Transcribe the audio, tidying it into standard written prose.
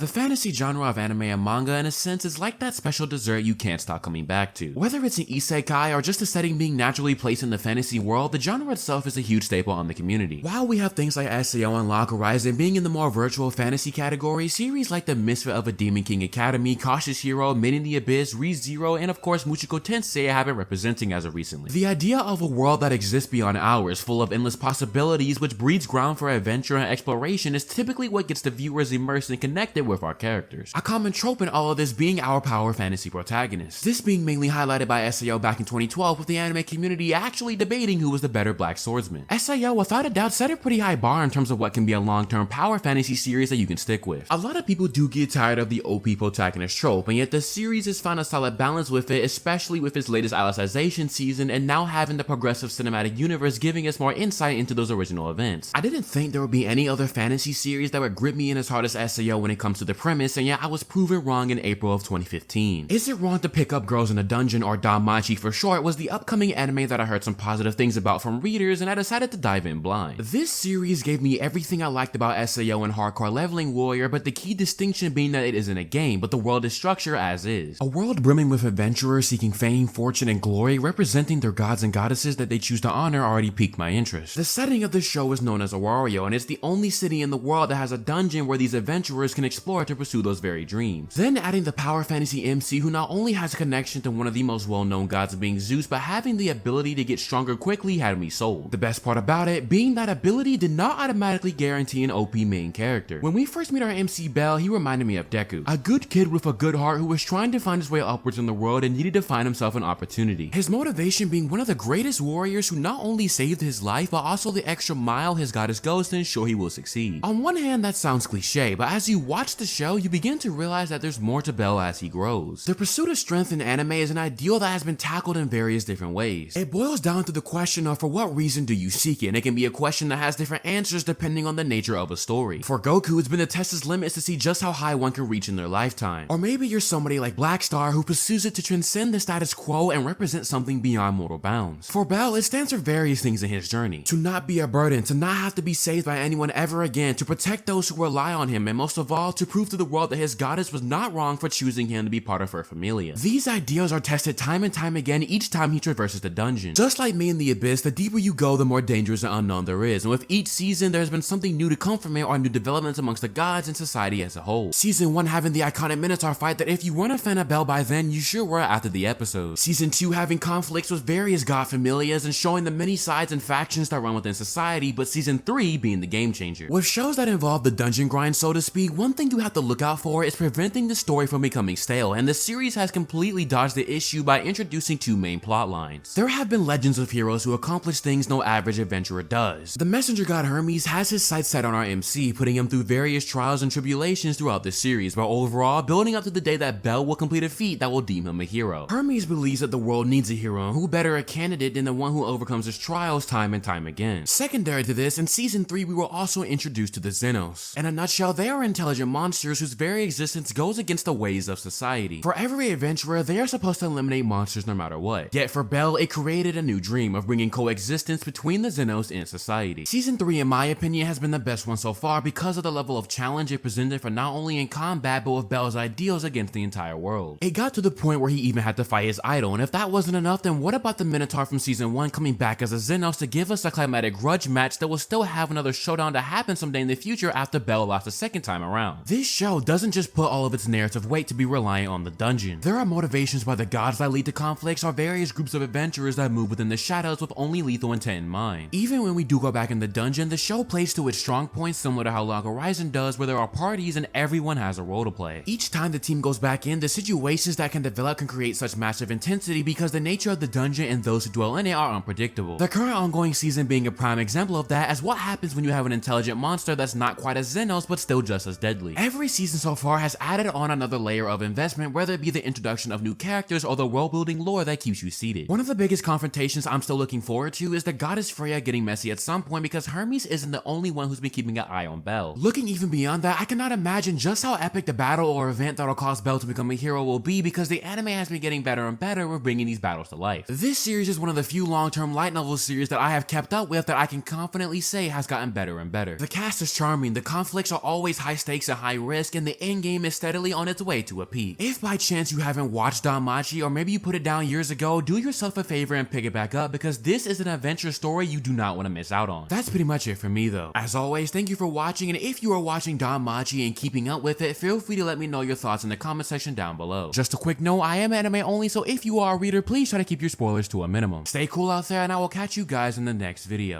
The fantasy genre of anime and manga in a sense is like that special dessert you can't stop coming back to. Whether it's an isekai or just a setting being naturally placed in the fantasy world, the genre itself is a huge staple on the community. While we have things like SAO and Log Horizon being in the more virtual fantasy category, series like The Misfit of a Demon King Academy, Cautious Hero, Men in the Abyss, Re:Zero, and of course Muchiko Tensei have been representing as of recently. The idea of a world that exists beyond ours, full of endless possibilities, which breeds ground for adventure and exploration, is typically what gets the viewers immersed and connected with our characters. A common trope in all of this being our power fantasy protagonists. This being mainly highlighted by SAO back in 2012 with the anime community actually debating who was the better black swordsman. SAO without a doubt set a pretty high bar in terms of what can be a long-term power fantasy series that you can stick with. A lot of people do get tired of the OP protagonist trope, and yet the series has found a solid balance with it, especially with its latest Alicization season and now having the progressive cinematic universe giving us more insight into those original events. I didn't think there would be any other fantasy series that would grip me in as hard as SAO when it comes to the premise, and yet I was proven wrong in April of 2015. Is It Wrong to Pick Up Girls in a Dungeon, or Machi for short, was the upcoming anime that I heard some positive things about from readers, and I decided to dive in blind. This series gave me everything I liked about SAO and Hardcore Leveling Warrior, but the key distinction being that it isn't a game, but the world is structured as is. A world brimming with adventurers seeking fame, fortune, and glory, representing their gods and goddesses that they choose to honor already piqued my interest. The setting of the show is known as Awario, and it's the only city in the world that has a dungeon where these adventurers can explore to pursue those very dreams. Then adding the power fantasy MC, who not only has a connection to one of the most well-known gods being Zeus, but having the ability to get stronger quickly had me sold. The best part about it being that ability did not automatically guarantee an OP main character. When we first meet our MC Bell, he reminded me of Deku, a good kid with a good heart who was trying to find his way upwards in the world and needed to find himself an opportunity. His motivation being one of the greatest warriors who not only saved his life, but also the extra mile his goddess goes to ensure he will succeed. On one hand, that sounds cliche, but as you watch the show, you begin to realize that there's more to Bell as he grows. The pursuit of strength in anime is an ideal that has been tackled in various different ways. It boils down to the question of for what reason do you seek it, and it can be a question that has different answers depending on the nature of a story. For Goku, it's been to test his limits to see just how high one can reach in their lifetime. Or maybe you're somebody like Black Star who pursues it to transcend the status quo and represent something beyond mortal bounds. For Bell, it stands for various things in his journey. To not be a burden, to not have to be saved by anyone ever again, to protect those who rely on him, and most of all, to prove to the world that his goddess was not wrong for choosing him to be part of her familia. These ideals are tested time and time again each time he traverses the dungeon. Just like Me in the Abyss, the deeper you go, the more dangerous and unknown there is, and with each season, there's been something new to come from it or new developments amongst the gods and society as a whole. Season 1 having the iconic Minotaur fight that if you weren't a fan of Bell by then, you sure were after the episode. Season 2 having conflicts with various god familias and showing the many sides and factions that run within society, but Season 3 being the game changer. With shows that involve the dungeon grind, so to speak, one thing you have to look out for is preventing the story from becoming stale, and the series has completely dodged the issue by introducing two main plot lines. There have been legends of heroes who accomplish things no average adventurer does. The messenger god Hermes has his sights set on our MC, putting him through various trials and tribulations throughout the series, but overall building up to the day that Bell will complete a feat that will deem him a hero. Hermes believes that the world needs a hero, and who better a candidate than the one who overcomes his trials time and time again. Secondary to this, in Season 3 we were also introduced to the Xenos. In a nutshell, they are intelligent monsters whose very existence goes against the ways of society. For every adventurer, they are supposed to eliminate monsters no matter what. Yet for Bell, it created a new dream of bringing coexistence between the Xenos and society. Season 3, in my opinion, has been the best one so far because of the level of challenge it presented for not only in combat, but with Bell's ideals against the entire world. It got to the point where he even had to fight his idol, and if that wasn't enough, then what about the Minotaur from Season 1 coming back as a Xenos to give us a climatic grudge match that will still have another showdown to happen someday in the future after Bell lost the second time around? This show doesn't just put all of its narrative weight to be reliant on the dungeon. There are motivations by the gods that lead to conflicts or various groups of adventurers that move within the shadows with only lethal intent in mind. Even when we do go back in the dungeon, the show plays to its strong points similar to how Log Horizon does, where there are parties and everyone has a role to play. Each time the team goes back in, the situations that can develop can create such massive intensity because the nature of the dungeon and those who dwell in it are unpredictable. The current ongoing season being a prime example of that, as what happens when you have an intelligent monster that's not quite as Xenos but still just as deadly. Every season so far has added on another layer of investment, whether it be the introduction of new characters or the world-building lore that keeps you seated. One of the biggest confrontations I'm still looking forward to is the goddess Freya getting messy at some point because Hermes isn't the only one who's been keeping an eye on Bell. Looking even beyond that, I cannot imagine just how epic the battle or event that'll cause Bell to become a hero will be because the anime has been getting better and better with bringing these battles to life. This series is one of the few long-term light novel series that I have kept up with that I can confidently say has gotten better and better. The cast is charming, the conflicts are always high stakes and high high risk and the end game is steadily on its way to a peak. If by chance you haven't watched Machi, or maybe you put it down years ago, do yourself a favor and pick it back up, because this is an adventure story you do not want to miss out on. That's pretty much it for me though. As always, thank you for watching, and if you are watching Machi and keeping up with it, feel free to let me know your thoughts in the comment section down below. Just a quick note, I am anime only, so if you are a reader, please try to keep your spoilers to a minimum. Stay cool out there, and I will catch you guys in the next video.